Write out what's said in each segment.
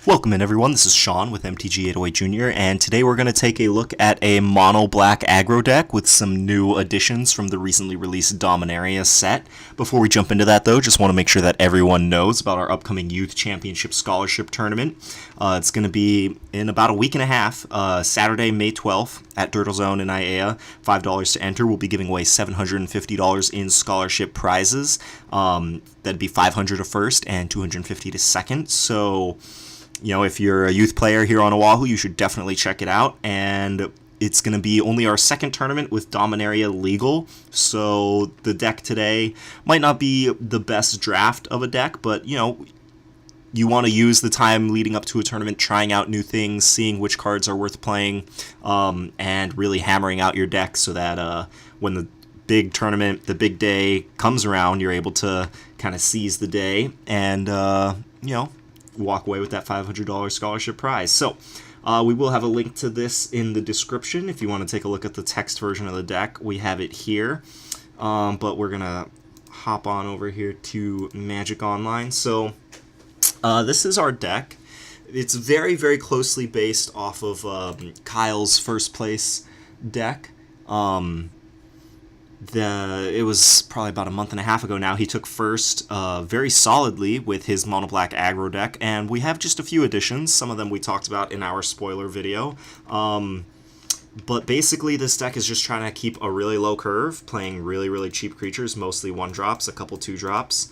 Welcome in everyone, this is Sean with MTG808 Jr. and today we're going to take a look at a mono black aggro deck with some new additions from the recently released Dominaria set. Before we jump into that though, just want to make sure that everyone knows about our upcoming Youth Championship Scholarship Tournament. It's going to be in about a week and a half, Saturday, May 12th at Dirtle Zone in IAEA. $5 to enter. We'll be giving away $750 in scholarship prizes. That'd be $500 to first and $250 to second. So, you know, if you're a youth player here on Oahu, you should definitely check it out. And it's going to be only our second tournament with Dominaria legal. So the deck today might not be the best draft of a deck, but, you know, you want to use the time leading up to a tournament, trying out new things, seeing which cards are worth playing, and really hammering out your deck so that when the big tournament, the big day comes around, you're able to kind of seize the day and, you know, walk away with that $500 scholarship prize. So we will have a link to this in the description if you want to take a look at the text version of the deck. We have it here, but we're gonna hop on over here to Magic Online. So this is our deck. It's very, very closely based off of Kyle's first place deck. It was probably about a month and a half ago now. He took first very solidly with his mono black aggro deck, and we have just a few additions. Some of them we talked about in our spoiler video. But basically this deck is just trying to keep a really low curve, playing really, really cheap creatures, mostly 1-drops, a couple 2-drops.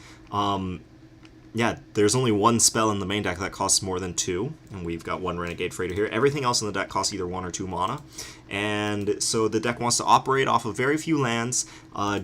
Yeah, there's only one spell in the main deck that costs more than 2, and we've got one Renegade Freighter here. Everything else in the deck costs either 1 or 2 mana, and so the deck wants to operate off of very few lands,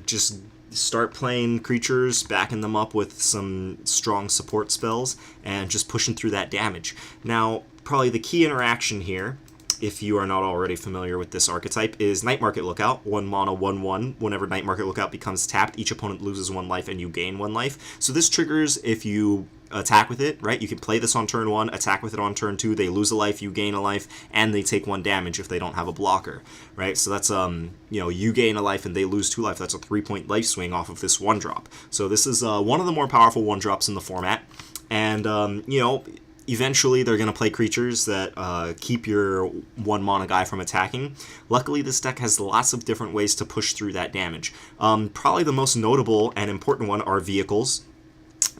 just start playing creatures, backing them up with some strong support spells, and just pushing through that damage. Now, probably the key interaction here, if you are not already familiar with this archetype, is Night Market Lookout. 1 mana, 1/1. Whenever Night Market Lookout becomes tapped, each opponent loses 1 life and you gain 1 life. So this triggers if you attack with it, right? You can play this on turn 1, attack with it on turn 2, they lose a life, you gain a life, and they take 1 damage if they don't have a blocker, right? So that's, you know, you gain a life and they lose 2 life. That's a 3-point life swing off of this 1-drop. So this is one of the more powerful 1-drops in the format. And, you know, eventually, they're going to play creatures that keep your 1 mana guy from attacking. Luckily, this deck has lots of different ways to push through that damage. Probably the most notable and important one are vehicles.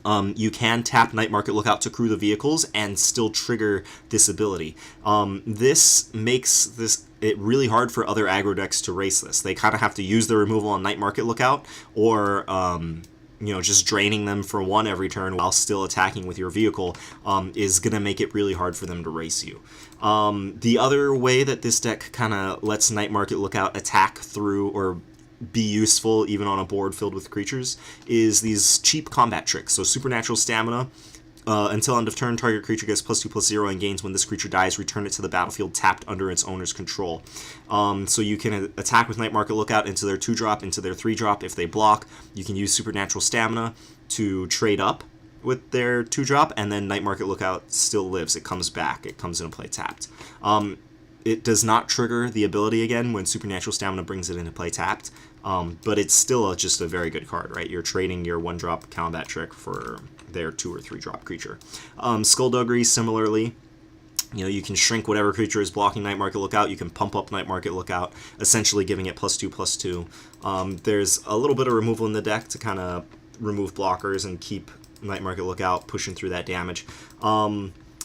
You can tap Night Market Lookout to crew the vehicles and still trigger this ability. This makes it really hard for other aggro decks to race this. They kind of have to use the removal on Night Market Lookout, or you know, just draining them for 1 every turn while still attacking with your vehicle is going to make it really hard for them to race you. The other way that this deck kind of lets Night Market Lookout attack through or be useful even on a board filled with creatures is these cheap combat tricks. So Supernatural Stamina. Until end of turn, target creature gets +2/+0 and gains when this creature dies. Return it to the battlefield tapped under its owner's control. So you can attack with Night Market Lookout into their 2-drop, into their 3-drop. If they block, you can use Supernatural Stamina to trade up with their 2-drop, and then Night Market Lookout still lives. It comes back. It comes into play tapped. It does not trigger the ability again when Supernatural Stamina brings it into play tapped, but it's still just a very good card, right? You're trading your 1-drop combat trick for their 2 or 3-drop creature. Skullduggery, similarly, you know, you can shrink whatever creature is blocking Night Market Lookout. You can pump up Night Market Lookout, essentially giving it +2/+2. There's a little bit of removal in the deck to kind of remove blockers and keep Night Market Lookout pushing through that damage.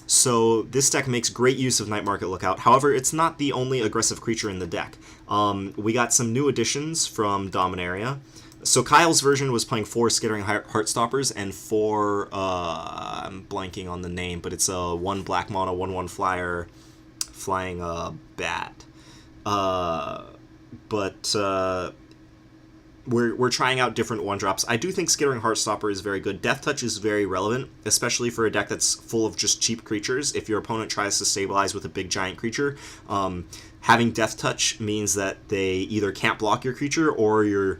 So this deck makes great use of Night Market Lookout. However, it's not the only aggressive creature in the deck. We got some new additions from Dominaria. So Kyle's version was playing 4 Skittering Heartstoppers and 4, I'm blanking on the name, but it's a 1 black mana, 1/1 flyer, flying bat. We're trying out different 1-drops. I do think Skittering Heartstopper is very good. Death Touch is very relevant, especially for a deck that's full of just cheap creatures. If your opponent tries to stabilize with a big giant creature, having Death Touch means that they either can't block your creature or you're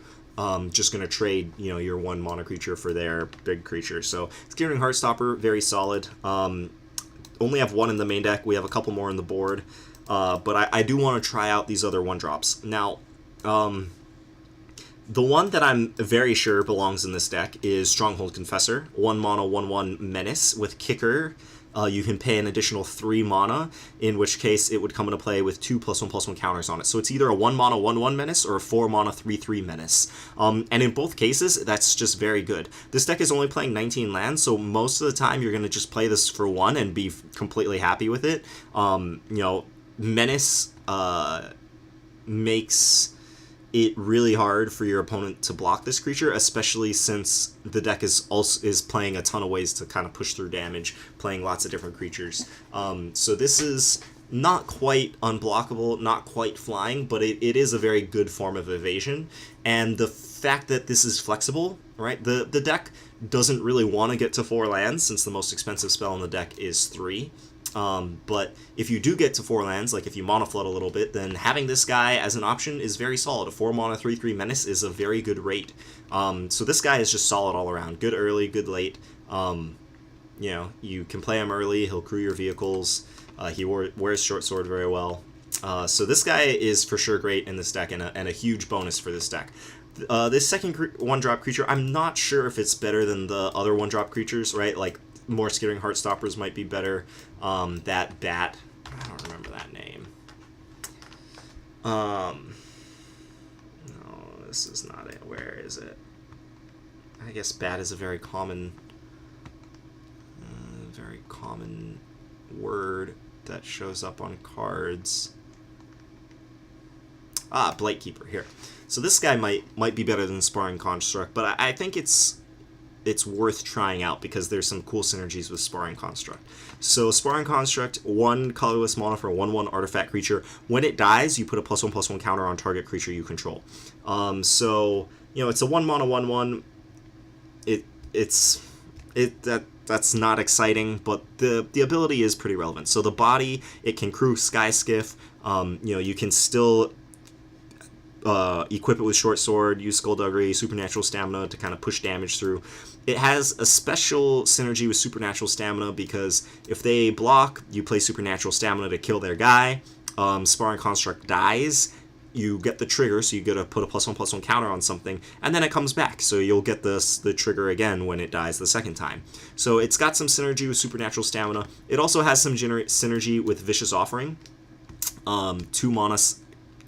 just going to trade, you know, your 1 mana creature for their big creature. So Skittering Heartstopper, very solid. Only have 1 in the main deck. We have a couple more on the board, but I do want to try out these other 1-drops. Now, The one that I'm very sure belongs in this deck is Stronghold Confessor, 1 mana, 1/1 menace with kicker. You can pay an additional 3 mana, in which case it would come into play with 2+1/+1 counters on it. So it's either a 1 mana 1/1 menace or a 4 mana 3/3 menace. And in both cases, that's just very good. This deck is only playing 19 lands, so most of the time you're going to just play this for 1 and be completely happy with it. You know, menace makes it really hard for your opponent to block this creature, especially since the deck is playing a ton of ways to kind of push through damage, playing lots of different creatures. So this is not quite unblockable, not quite flying, but it is a very good form of evasion. And the fact that this is flexible, right? The deck doesn't really want to get to 4 lands, since the most expensive spell in the deck is 3. But if you do get to 4 lands, like if you mana flood a little bit, then having this guy as an option is very solid. A 4 mana 3/3 menace is a very good rate. So this guy is just solid all around. Good early, good late. You know, you can play him early. He'll crew your vehicles. He wears short sword very well. So this guy is for sure great in this deck, and a huge bonus for this deck. This second 1-drop creature, I'm not sure if it's better than the other 1-drop creatures, right? Like, more Skittering Heartstoppers might be better. That bat, I don't remember that name. No, this is not it. Where is it? I guess bat is a very common word that shows up on cards. Blightkeeper, here. So this guy might be better than Sparring Construct, but I think it's worth trying out because there's some cool synergies with Sparring Construct. So Sparring Construct, 1 colorless mana for a 1/1 artifact creature. When it dies, you put a +1/+1 counter on target creature you control. So, you know, it's a 1 mana 1/1. That's not exciting, but the ability is pretty relevant. So the body, it can crew Skyskiff. You know, you can still equip it with Short Sword, use Skullduggery, Supernatural Stamina to kind of push damage through. It has a special synergy with Supernatural Stamina because if they block, you play Supernatural Stamina to kill their guy. Sparring Construct dies, you get the trigger, so you get to put a +1/+1 counter on something, and then it comes back, so you'll get the trigger again when it dies the second time. So it's got some synergy with Supernatural Stamina. It also has some synergy with Vicious Offering. 2 mana,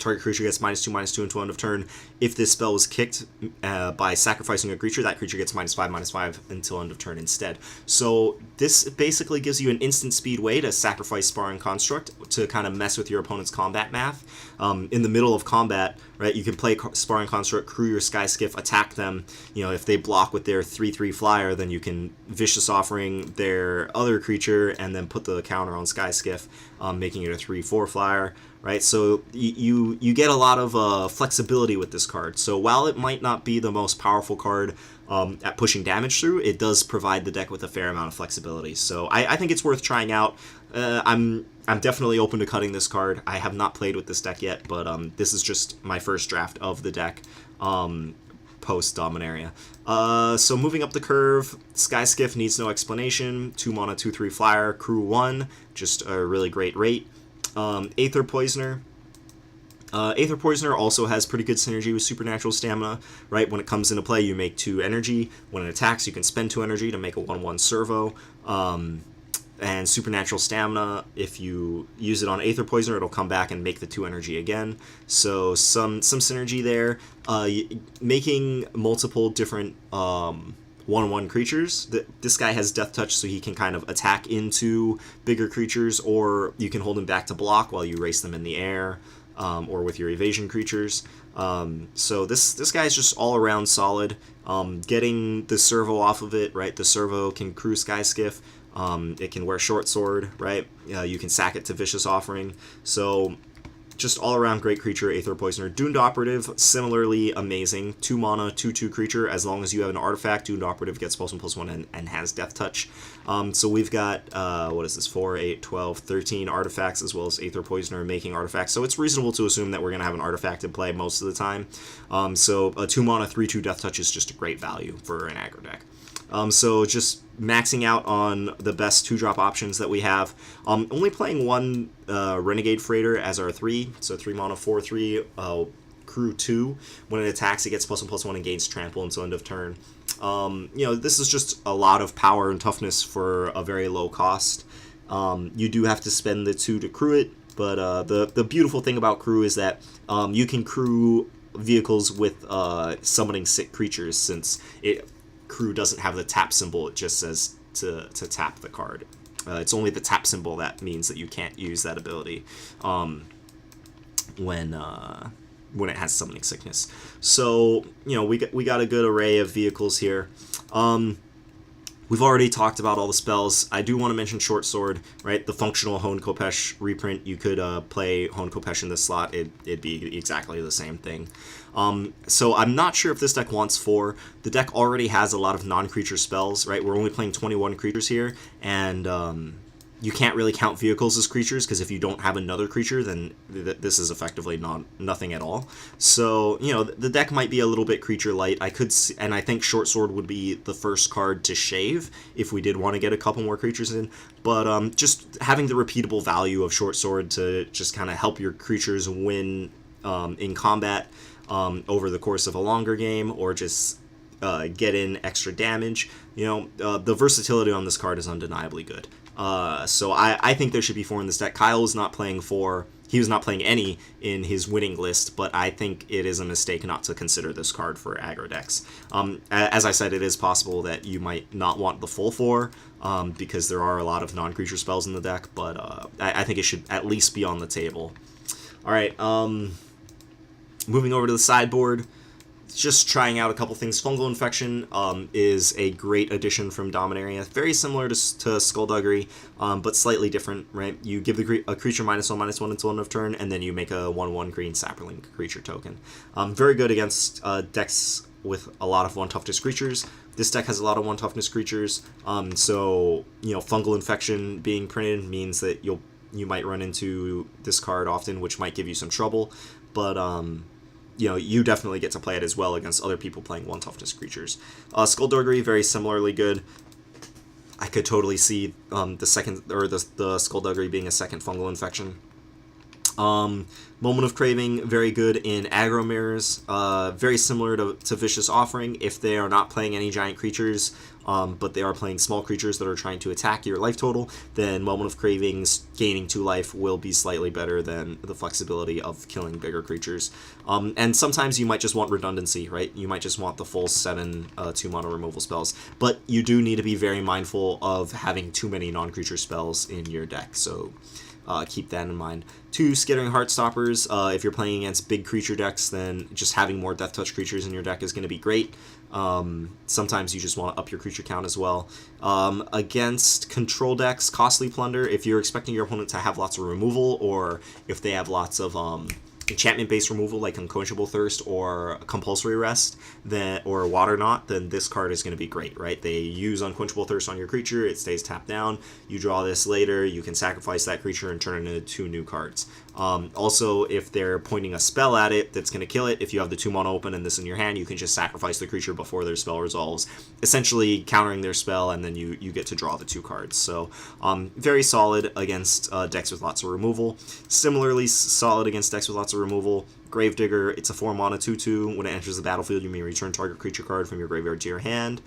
target creature gets -2/-2 until end of turn. If this spell was kicked by sacrificing a creature, that creature gets -5/-5 until end of turn instead. So this basically gives you an instant speed way to sacrifice Sparring Construct to kind of mess with your opponent's combat math. In the middle of combat, right, you can play Sparring Construct, crew your Skyskiff, attack them. You know, if they block with their 3/3 flyer, then you can Vicious Offering their other creature and then put the counter on Skyskiff, making it a 3/4 flyer. Right, so you get a lot of flexibility with this card. So while it might not be the most powerful card at pushing damage through, it does provide the deck with a fair amount of flexibility. So I think it's worth trying out. I'm definitely open to cutting this card. I have not played with this deck yet, but this is just my first draft of the deck post Dominaria. So moving up the curve, Skyskiff needs no explanation. 2 mana 2/3 flyer, crew 1, just a really great rate. Aether Poisoner. Aether Poisoner also has pretty good synergy with Supernatural Stamina, right? When it comes into play, you make 2 energy. When it attacks, you can spend 2 energy to make a 1/1 servo. And Supernatural Stamina, if you use it on Aether Poisoner, it'll come back and make the 2 energy again. So some synergy there. Making multiple different 1/1 creatures. This guy has Death Touch, so he can kind of attack into bigger creatures, or you can hold him back to block while you race them in the air, or with your evasion creatures. So this guy is just all around solid. Getting the servo off of it, right? The servo can crew Skyskiff. It can wear Short Sword, right? You can sack it to Vicious Offering. So just all around great creature, Aether Poisoner. Doomed Operative, similarly amazing. 2 mana, 2/2 creature. As long as you have an artifact, Doomed Operative gets +1/+1 and has Death Touch. So we've got, what is this, 4, 8, 12, 13 artifacts, as well as Aether Poisoner making artifacts. So it's reasonable to assume that we're going to have an artifact in play most of the time. So a 2 mana, 3/2 Death Touch is just a great value for an aggro deck. So just maxing out on the best 2-drop options that we have. Only playing 1 Renegade Freighter as our 3, so 3 mana 4/3. Crew 2. When it attacks, it gets +1/+1 and gains trample until end of turn. This is just a lot of power and toughness for a very low cost. You do have to spend the 2 to crew it, but the beautiful thing about crew is that you can crew vehicles with summoning sick creatures, since crew doesn't have the tap symbol. It just says to tap the card. It's only the tap symbol that means that you can't use that ability when it has summoning sickness. So we got a good array of vehicles here. We've already talked about all the spells. I do want to mention Short Sword, right? The functional Hone Khopesh reprint. You could play Hone Khopesh in this slot. It'd be exactly the same thing. So I'm not sure if this deck wants 4. The deck already has a lot of non-creature spells, right? We're only playing 21 creatures here, and you can't really count vehicles as creatures, because if you don't have another creature, then this is effectively nothing at all. So, the deck might be a little bit creature light. And I think Short Sword would be the first card to shave if we did want to get a couple more creatures in. But just having the repeatable value of Short Sword to just kind of help your creatures win in combat over the course of a longer game, or just get in extra damage. The versatility on this card is undeniably good. So I think there should be 4 in this deck. Kyle was not playing 4. He was not playing any in his winning list, but I think it is a mistake not to consider this card for aggro decks. As I said, it is possible that you might not want the full 4, because there are a lot of non-creature spells in the deck, but I think it should at least be on the table. Alright, moving over to the sideboard. Just trying out a couple things. Fungal Infection is a great addition from Dominaria. Very similar to Skullduggery, but slightly different, right? You give a creature -1/-1 until end of turn, and then you make a 1/1 green Sapperling creature token. Very good against decks with a lot of 1 toughness creatures. This deck has a lot of 1 toughness creatures, so Fungal Infection being printed means that you might run into this card often, which might give you some trouble, but you definitely get to play it as well against other people playing 1 toughness creatures. Skullduggery, very similarly good. I could totally see the Skullduggery being a second Fungal Infection. Moment of Craving, very good in aggro mirrors. Very similar to Vicious Offering if they are not playing any giant creatures, but they are playing small creatures that are trying to attack your life total, then Moment of Craving's gaining 2 life will be slightly better than the flexibility of killing bigger creatures. And sometimes you might just want redundancy, right? You might just want the full 7 2-mana removal spells, but you do need to be very mindful of having too many non-creature spells in your deck, so keep that in mind. 2 Skittering Heartstoppers. If you're playing against big creature decks, then just having more Death Touch creatures in your deck is going to be great. Sometimes you just want to up your creature count as well. Against control decks, Costly Plunder. If you're expecting your opponent to have lots of removal, or if they have lots of enchantment-based removal like Unquenchable Thirst or Compulsory Rest, or Water Knot, then this card is going to be great, right? They use Unquenchable Thirst on your creature, it stays tapped down, you draw this later, you can sacrifice that creature and turn it into 2 new cards. Also, if they're pointing a spell at it that's going to kill it, if you have the 2-mana open and this in your hand, you can just sacrifice the creature before their spell resolves, essentially countering their spell, and then you get to draw the 2 cards. So, very solid against decks with lots of removal. Similarly solid against decks with lots of removal. Gravedigger, it's a 4-mana 2/2. When it enters the battlefield, you may return target creature card from your graveyard to your hand.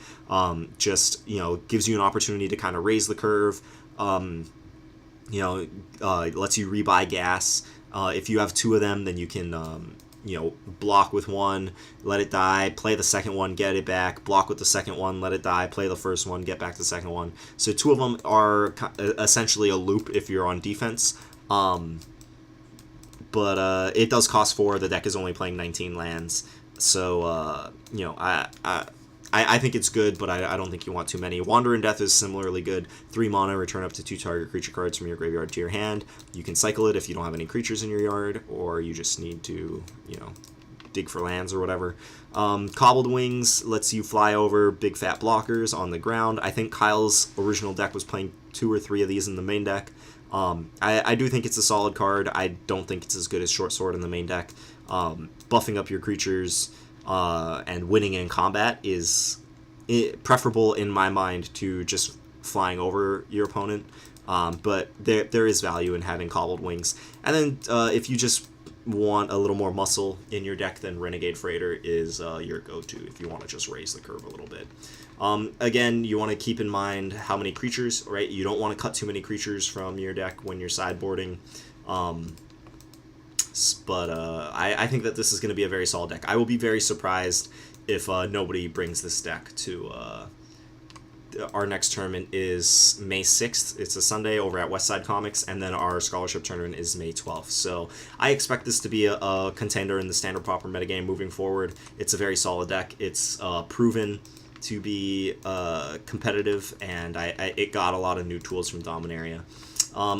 Just, gives you an opportunity to kind of raise the curve. Lets you rebuy gas. If you have 2 of them, then you can, block with 1, let it die, play the second one, get it back, block with the second one, let it die, play the first one, get back the second one. So 2 of them are essentially a loop if you're on defense. But it does cost 4. The deck is only playing 19 lands, so I think it's good, but I don't think you want too many. Wander in Death is similarly good. 3 mana, return up to 2 target creature cards from your graveyard to your hand. You can cycle it if you don't have any creatures in your yard, or you just need to, dig for lands or whatever. Cobbled Wings lets you fly over big fat blockers on the ground. I think Kyle's original deck was playing 2 or 3 of these in the main deck. I do think it's a solid card. I don't think it's as good as Short Sword in the main deck. Buffing up your creatures and winning in combat is preferable in my mind to just flying over your opponent. But there is value in having Cobbled Wings. And then if you just want a little more muscle in your deck, then Renegade Freighter is your go-to if you want to just raise the curve a little bit. Again, you want to keep in mind how many creatures, right? You don't want to cut too many creatures from your deck when you're sideboarding. But I think that this is going to be a very solid deck. I will be very surprised if nobody brings this deck to... our next tournament is May 6th. It's a Sunday over at Westside Comics, and then our scholarship tournament is May 12th. So I expect this to be a contender in the standard Pauper metagame moving forward. It's a very solid deck. It's proven to be competitive, and it got a lot of new tools from Dominaria.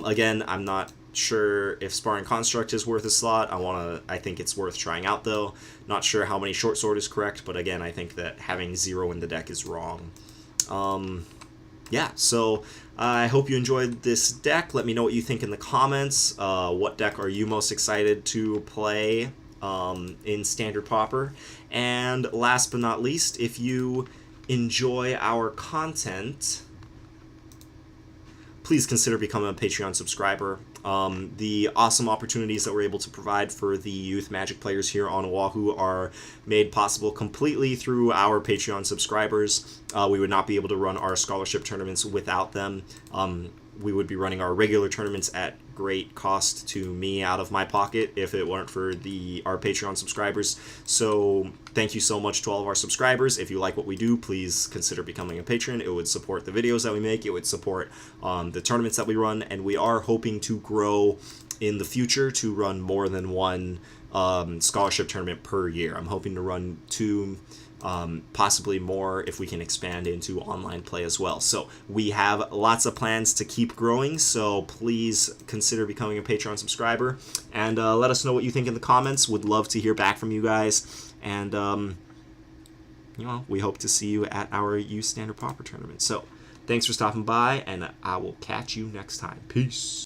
Again, I'm not sure if Sparring Construct is worth a slot. I think it's worth trying out, though. Not sure how many Short Sword is correct, but again, I think that having 0 in the deck is wrong. Yeah, so I hope you enjoyed this deck. Let me know what you think in the comments. What deck are you most excited to play in Standard Pauper? And last but not least, if you enjoy our content, please consider becoming a Patreon subscriber. The awesome opportunities that we're able to provide for the youth Magic players here on Oahu are made possible completely through our Patreon subscribers. We would not be able to run our scholarship tournaments without them. We would be running our regular tournaments at great cost to me out of my pocket if it weren't for our Patreon subscribers. So thank you so much to all of our subscribers. If you like what we do, please consider becoming a patron. It would support the videos that we make. It would support the tournaments that we run, and we are hoping to grow in the future to run more than one scholarship tournament per year. I'm hoping to run 2, possibly more if we can expand into online play as well. So we have lots of plans to keep growing, so please consider becoming a Patreon subscriber, and let us know what you think in the comments. Would love to hear back from you guys, and we hope to see you at our Youth Standard Pauper tournament. So thanks for stopping by, and I will catch you next time. Peace.